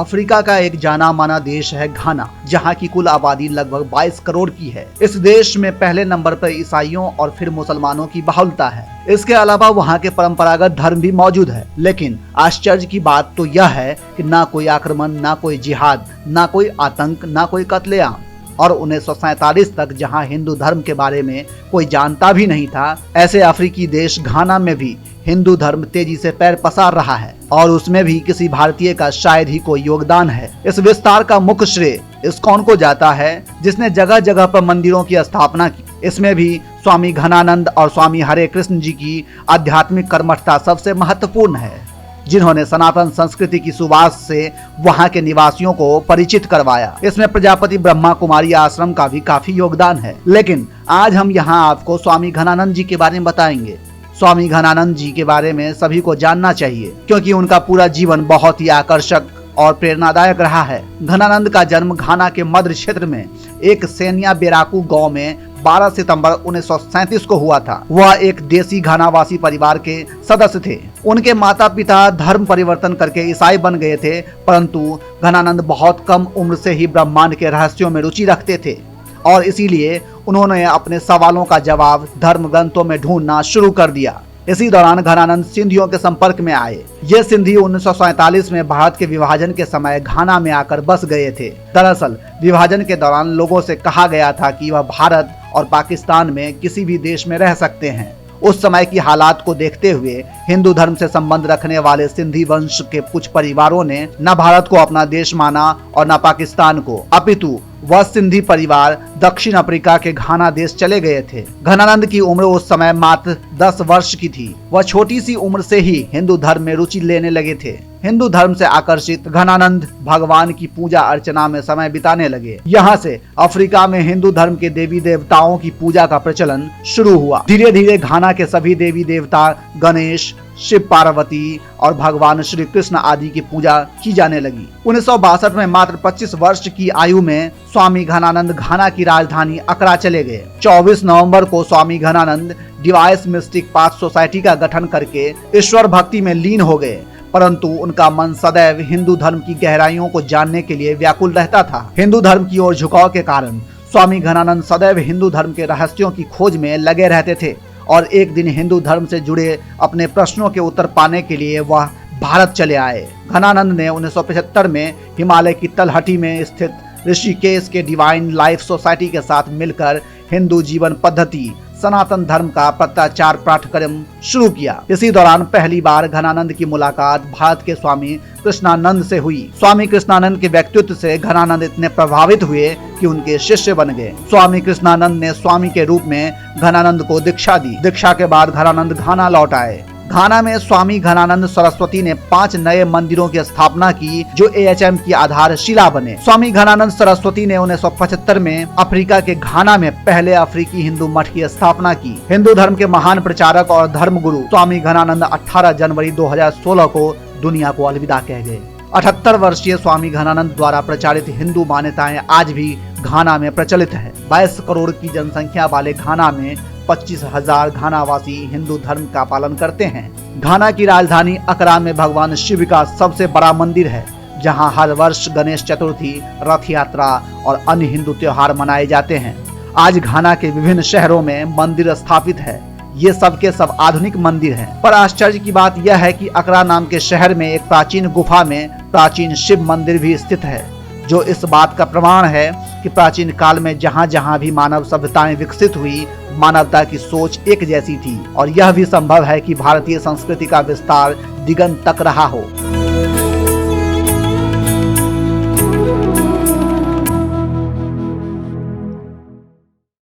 Africa का एक जाना माना देश है घाना, जहां की कुल आबादी लगभग 22 करोड़ की है। इस देश में पहले नंबर पर ईसाइयों और फिर मुसलमानों की बहुलता है। इसके अलावा वहां के परंपरागत धर्म भी मौजूद है। लेकिन आश्चर्य की बात तो यह है कि ना कोई आक्रमण, ना कोई जिहाद, ना कोई आतंक, ना कोई कत्लेआम। और 1947 तक जहां हिंदू धर्म के बारे में कोई जानता भी नहीं था, ऐसे अफ्रीकी देश घाना में भी हिंदू धर्म तेजी से पैर पसार रहा है और उसमें भी किसी भारतीय का शायद ही कोई योगदान है। इस विस्तार का मुख्य श्रेय इस्कॉन को जाता है, जिसने जगह जगह पर मंदिरों की स्थापना की। इसमें भी स्वामी घनानंद और स्वामी हरे कृष्ण जी की आध्यात्मिक कर्मठता सबसे महत्वपूर्ण है, जिन्होंने सनातन संस्कृति की सुवास से वहां के निवासियों को परिचित करवाया। इसमें प्रजापति ब्रह्मा कुमारी आश्रम का भी काफी योगदान है। लेकिन आज हम यहाँ आपको स्वामी घनानंद जी के बारे में बताएंगे। स्वामी घनानंद जी के बारे में सभी को जानना चाहिए, क्योंकि उनका पूरा जीवन बहुत ही आकर्षक और प्रेरणादायक रहा है। घनानंद का जन्म घाना के मध्य क्षेत्र में एक सेनिया बेराकू गांव में 12 सितंबर 1937 को हुआ था। वह एक देसी घानावासी परिवार के सदस्य थे। उनके माता पिता धर्म परिवर्तन करके ईसाई बन गए थे, परंतु घनानंद बहुत कम उम्र से ही ब्रह्मांड के रहस्यों में रुचि रखते थे और इसीलिए उन्होंने अपने सवालों का जवाब धर्म ग्रंथों में ढूंढना शुरू कर दिया। इसी दौरान घनानंद सिंधियों के संपर्क में आए। ये सिंधी 1947 में भारत के विभाजन के समय घाना में आकर बस गए थे। दरअसल विभाजन के दौरान लोगों से कहा गया था कि वह भारत और पाकिस्तान में किसी भी देश में रह सकते हैं। उस समय की हालात को देखते हुए हिंदू धर्म से संबंध रखने वाले सिंधी वंश के कुछ परिवारों ने न भारत को अपना देश माना और न पाकिस्तान को, अपितु वह सिंधी परिवार दक्षिण अफ्रीका के घाना देश चले गए थे। घनानंद की उम्र उस समय मात्र 10 वर्ष की थी। वह छोटी सी उम्र से ही हिंदू धर्म में रुचि लेने लगे थे। हिंदू धर्म से आकर्षित घनानंद भगवान की पूजा अर्चना में समय बिताने लगे। यहाँ से अफ्रीका में हिंदू धर्म के देवी देवताओं की पूजा का प्रचलन शुरू हुआ। धीरे धीरे घाना के सभी देवी देवता, गणेश, शिव पार्वती और भगवान श्री कृष्ण आदि की पूजा की जाने लगी। 1962 में मात्र 25 वर्ष की आयु में स्वामी घनानंद घाना की राजधानी अकरा चले गए। 24 नवंबर को Swami Ghanananda device mystic path society का गठन करके ईश्वर भक्ति में लीन हो गए, परंतु उनका मन सदैव हिंदू धर्म की गहराइयों को जानने के लिए व्याकुल रहता था। हिंदू धर्म की ओर झुकाव के कारण स्वामी घनानंद सदैव हिंदू धर्म के रहस्यों की खोज में लगे रहते थे और एक दिन हिंदू धर्म से जुड़े अपने प्रश्नों के उत्तर पाने के लिए वह भारत चले आए। घनानंद ने 1975 में हिमालय की तलहटी में स्थित ऋषिकेश के डिवाइन लाइफ सोसाइटी के साथ मिलकर हिंदू जीवन पद्धति सनातन धर्म का प्रत्याचार पाठ्यक्रम शुरू किया। इसी दौरान पहली बार घनानंद की मुलाकात भारत के स्वामी कृष्णानंद से हुई। स्वामी कृष्णानंद के व्यक्तित्व से घनानंद इतने प्रभावित हुए कि उनके शिष्य बन गए। स्वामी कृष्णानंद ने स्वामी के रूप में घनानंद को दीक्षा दी। दीक्षा के बाद घनानंद घाना लौट आए। घाना में स्वामी घनानंद सरस्वती ने 5 नए मंदिरों की स्थापना की, जो AHM की आधारशिला बने। स्वामी घनानंद सरस्वती ने 1975 में अफ्रीका के घाना में पहले अफ्रीकी हिंदू मठ की स्थापना की। हिंदू धर्म के महान प्रचारक और धर्मगुरु स्वामी घनानंद 18 जनवरी 2016 को दुनिया को अलविदा कह गए। 78 वर्षीय स्वामी घनानंद द्वारा प्रचारित हिंदू मान्यताएं आज भी घाना में प्रचलित है। 22 करोड़ की जनसंख्या वाले घाना में 25,000 घानावासी हिंदू धर्म का पालन करते हैं। घाना की राजधानी अकरा में भगवान शिव का सबसे बड़ा मंदिर है, जहां हर वर्ष गणेश चतुर्थी, रथ यात्रा और अन्य हिंदू त्योहार मनाए जाते हैं। आज घाना के विभिन्न शहरों में मंदिर स्थापित है। ये सब के सब आधुनिक मंदिर हैं। पर आश्चर्य की बात यह है कि अकरा नाम के शहर में एक प्राचीन गुफा में प्राचीन शिव मंदिर भी स्थित है, जो इस बात का प्रमाण है कि प्राचीन काल में जहाँ जहाँ भी मानव सभ्यताएं विकसित हुई, मानवता की सोच एक जैसी थी और यह भी संभव है कि भारतीय संस्कृति का विस्तार दिगंत तक रहा हो।